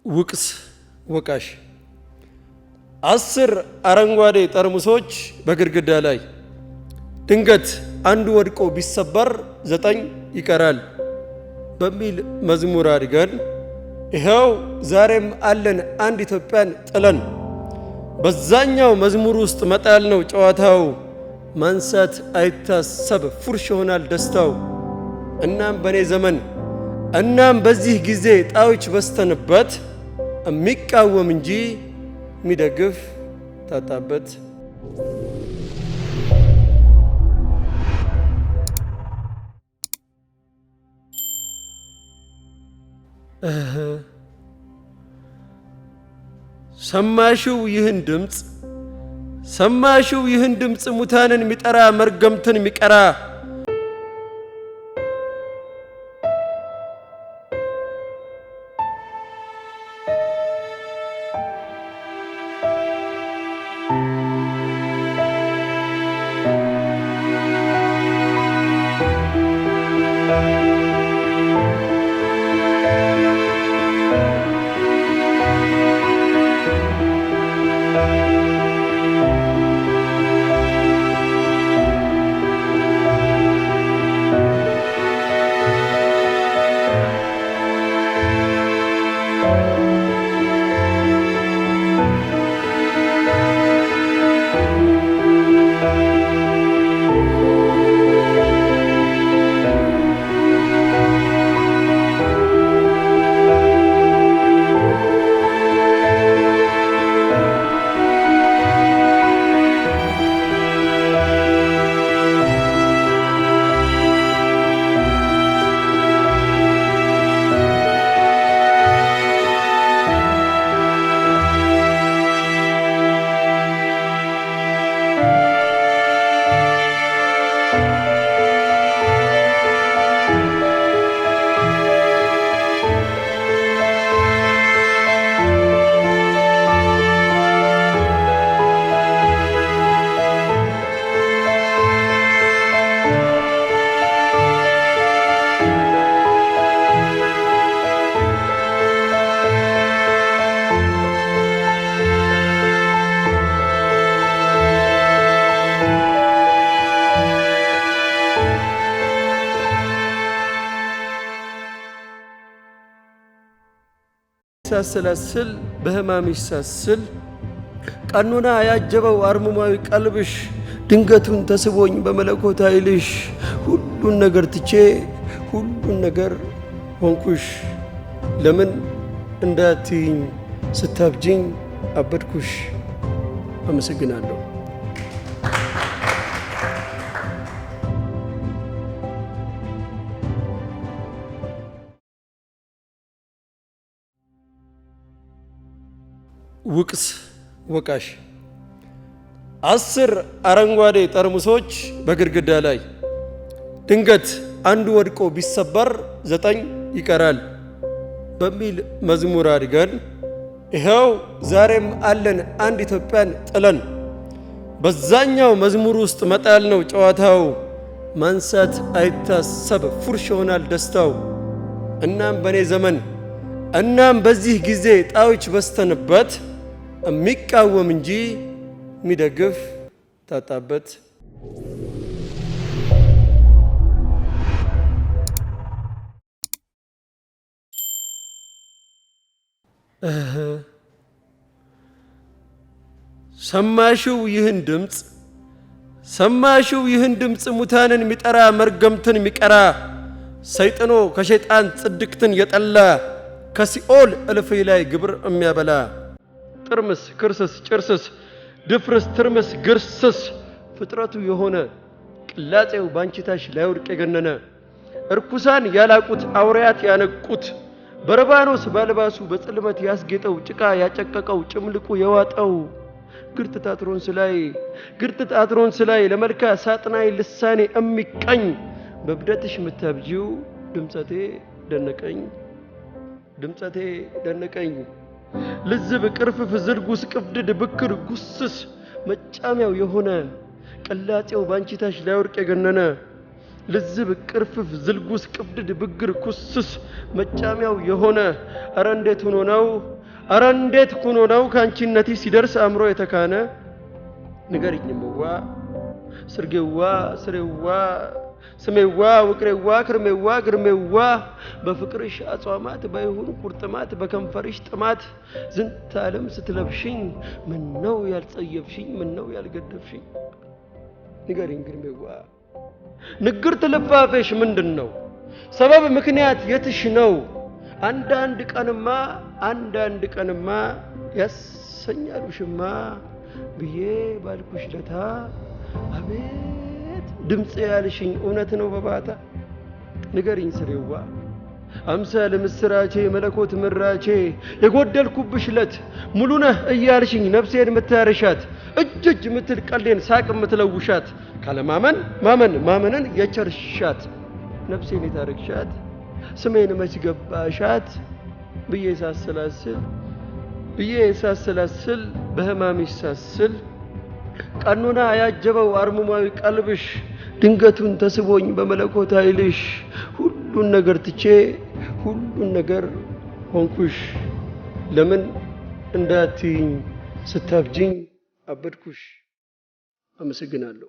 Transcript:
ውቅስ ወቃሽ 10 አረንጓዴ ጠርሙሶች በግድግዳ ላይ ድንገት አንዱ ወድቆ ቢሰበር 9 ይቀራል በሚል መዝሙር አድገን ይሄው ዛሬም አለን አንድ ኢትዮጵያን ጥለን በዛኛው መዝሙር ውስጥ መጣል ነው ጨዋታው ማንሳት አይታሰብ ፉርሽ ይሆናል ደስታው። እናም በኔ ዘመን እናም በዚህ ጊዜ ጣዎች በስተንበት የሚቃወም እንጂ የሚደግፍ ታጣበት። ሰማሽው ይህን ድምፅ ሰማሽው ይህን ድምፅ ሙታንን የሚጠራ መርገምትን የሚቀራ ሳሰላስል በህማም ይሳስል ቀኑና ያጀበው አርሙማዊ ቀልብሽ ድንገቱን ተስቦኝ በመለኮት ኃይልሽ ሁሉን ነገር ትቼ ሁሉን ነገር ሆንኩሽ። ለምን እንዳትይኝ ስታብጂኝ አበድኩሽ። አመሰግናለሁ። ውቅስ ወቃሽ 10 አረንጓዴ ጠርሙሶች በግድግዳ ላይ ድንገት አንዱ ወድቆ ቢሰበር 9 ይቀራል በሚል መዝሙር አድገን ይሄው ዛሬም አለን አንድ ኢትዮጵያን ጥለን በዛኛው መዝሙር ውስጥ መጣል ነው ጨዋታው ማንሳት አይታሰብ ፉርሽ ይሆናል ደስታው። እናም በኔ ዘመን እናም በዚህ ጊዜ ጣዎች በስተንበት የሚቃወም እንጂ የሚደግፍ ታጣበት። ሰማሽው ይህን ድምፅ ሰማሽው ይህን ድምፅ ሙታንን የሚጠራ መርገምትን የሚቀራ ሰይጥኖ ከሸይጣን ጽድቅትን የጠላ ከሲኦል እልፍይ ላይ ግብር የሚያበላ ጥርምስ ክርስስ ጭርስስ ድፍርስ ትርምስ ግርስስ ፍጥረቱ የሆነ ቅላጼው ባንቺታሽ ላይወድቅ የገነነ እርኩሳን ያላቁት አውሬያት ያነቁት በረባኖስ ባልባሱ በጽልመት ያስጌጠው ጭቃ ያጨቀቀው ጭምልቁ የዋጠው ግርትት አትሮንስ ላይ ለመልካ ሳጥናይ ልሳኔ እሚቀኝ በብደትሽ ምታብጂው ድምጸቴ ደነቀኝ ልዝብ ቅርፍፍ ዝርጉስ ቅፍድድ ብክር ጉስስ መጫሚያው የሆነ ቅላጼው ባንቺታሽ ላይወድቅ የገነነ ልዝብ ቅርፍፍ ዝልጉስ ቅፍድድ ብግር ኩስስ መጫሚያው የሆነ አረ እንዴት ሆኖ ነው አረ እንዴት ኩኖ ነው ካንቺነቲ ሲደርስ አምሮ የተካነ ንገሪኝምዋ ስርጌዋ ስሬዋ ስሜዋ ውቅሬዋ ክርሜዋ ግርሜዋ በፍቅርሽ አጽዋማት ባይሁን ቁርጥማት በከንፈርሽ ጥማት ዝንት ዓለም ስትለብሽኝ ምን ነው ያልጸየፍሽኝ ምን ነው ያልገደፍሽኝ ንገሪኝ ግርሜዋ ንግርት ልፋፌሽ ምንድነው ሰበብ ምክንያት የትሽ ነው አንዳንድ ቀንማ ያሰኛሉሽማ ብዬ ባልኩሽ ለታ አቤት ድምጽ ያልሽኝ እውነት ነው በባታ ንገሪኝ ስሬዋ አምሳለ ምስራቼ መለኮት ምራቼ የጎደልኩብሽ ለት ሙሉ ነህ እያልሽኝ ነፍሴን ምታረሻት እጅ ምትል ቀልዴን ሳቅ ምትለውሻት ካለማመን ማመንን የቸርሻት ነፍሴን የታረክሻት ስሜን መች ገባሻት ብዬ ሳሰላስል በህማምሽ ሳስል ቀኑና ያጀበው አርሙማዊ ቀልብሽ ድንገቱን ተስቦኝ በመለኮት ኃይልሽ ሁሉን ነገር ትቼ ሁሉን ነገር ሆንኩሽ ለምን እንዳትይኝ ስታብጂኝ አበድኩሽ አመሰግናለሁ